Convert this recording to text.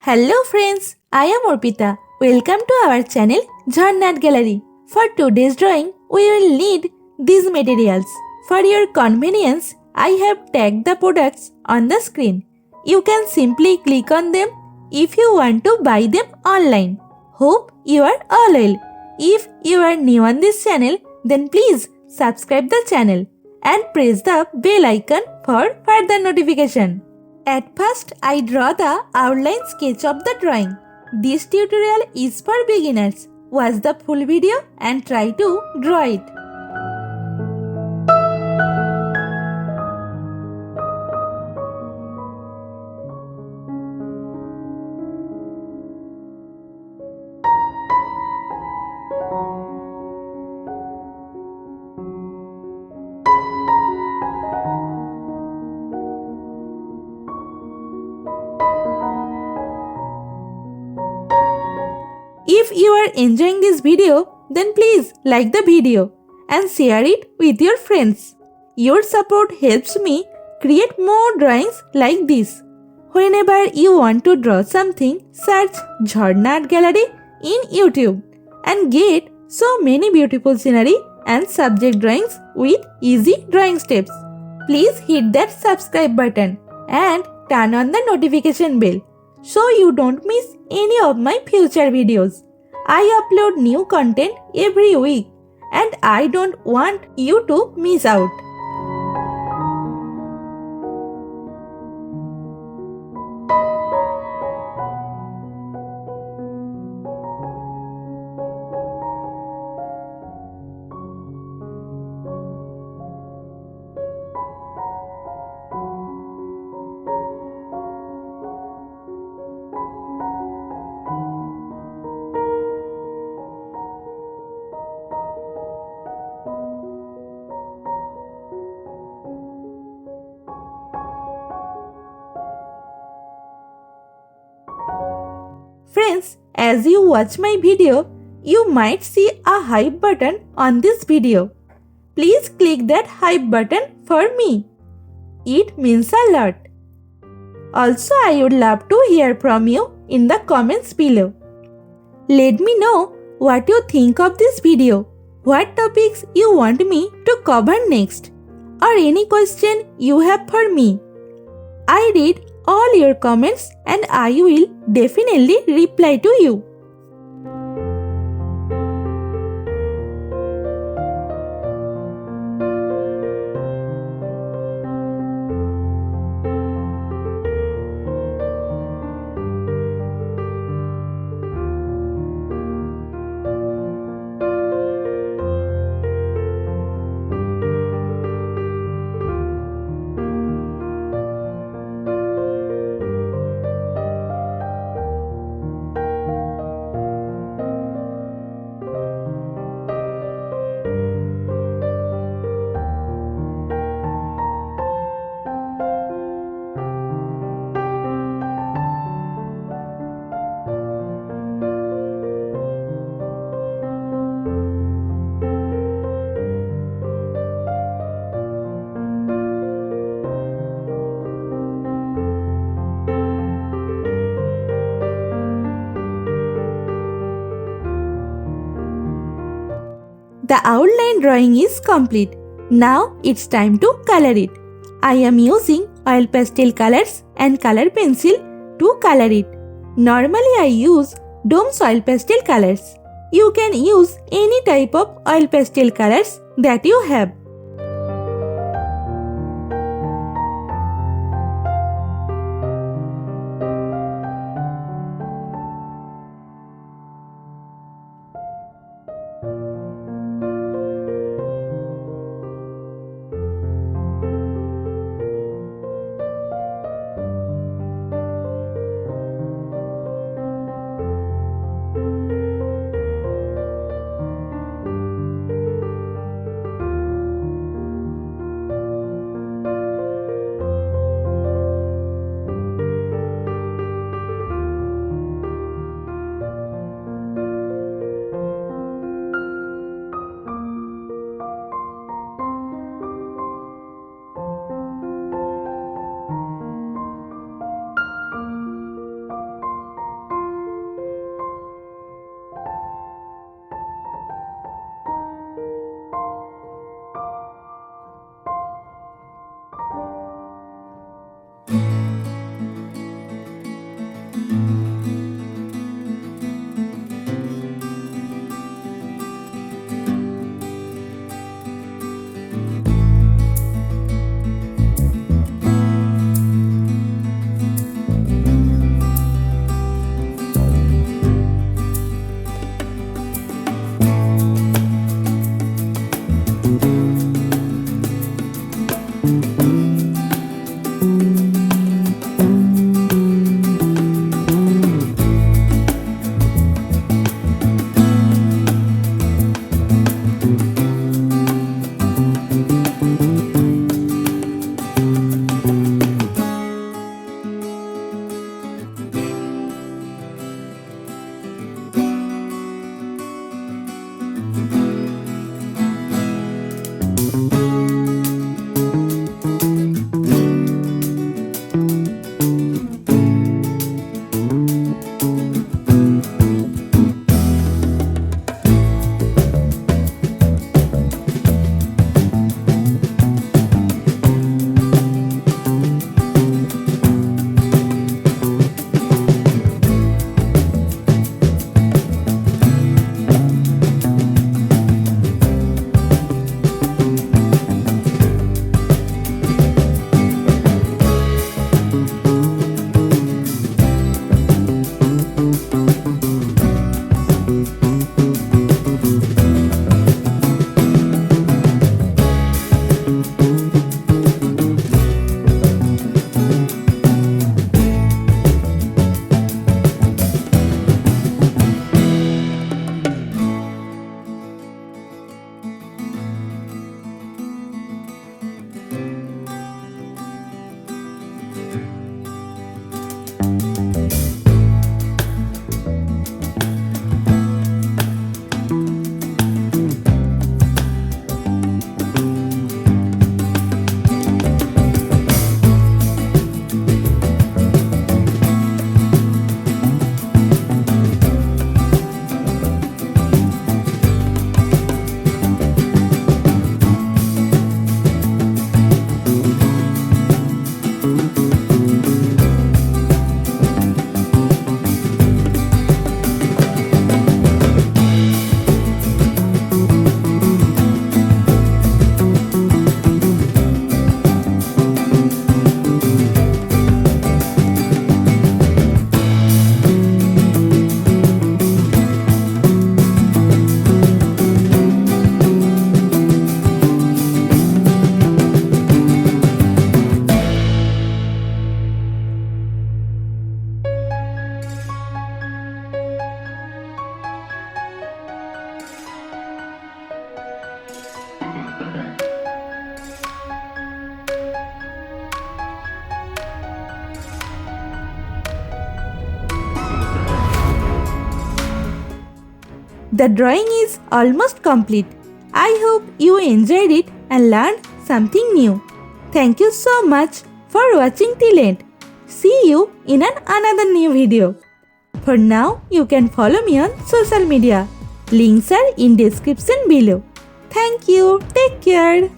Hello friends, I am Arpita. Welcome to our channel Jharna Gallery. For today's drawing, we will need these materials. For your convenience, I have tagged the products on the screen. You can simply click on them if you want to buy them online. Hope you are all well. If you are new on this channel, then please subscribe the channel and press the bell icon for further notification. At first, I draw the outline sketch of the drawing. This tutorial is for beginners. Watch the full video and try to draw it. If you are enjoying this video, then please like the video and share it with your friends. Your support helps me create more drawings like this. Whenever you want to draw something, search Jharna Art Gallery in YouTube and get so many beautiful scenery and subject drawings with easy drawing steps. Please hit that subscribe button and turn on the notification bell so you don't miss any of my future videos. I upload new content every week and I don't want you to miss out. Friends, as you watch my video, you might see a hype button on this video. Please click that hype button for me. It means a lot. Also, I would love to hear from you in the comments below. Let me know what you think of this video, what topics you want me to cover next, or any question you have for me. I read all your comments and I will definitely reply to you. The outline drawing is complete. Now it's time to color it. I am using oil pastel colors and color pencil to color it. Normally I use Dome's oil pastel colors. You can use any type of oil pastel colors that you have. The drawing is almost complete. I hope you enjoyed it and learned something new. Thank you so much for watching till end. See you in another new video. For now, you can follow me on social media. Links are in description below. Thank you. Take care.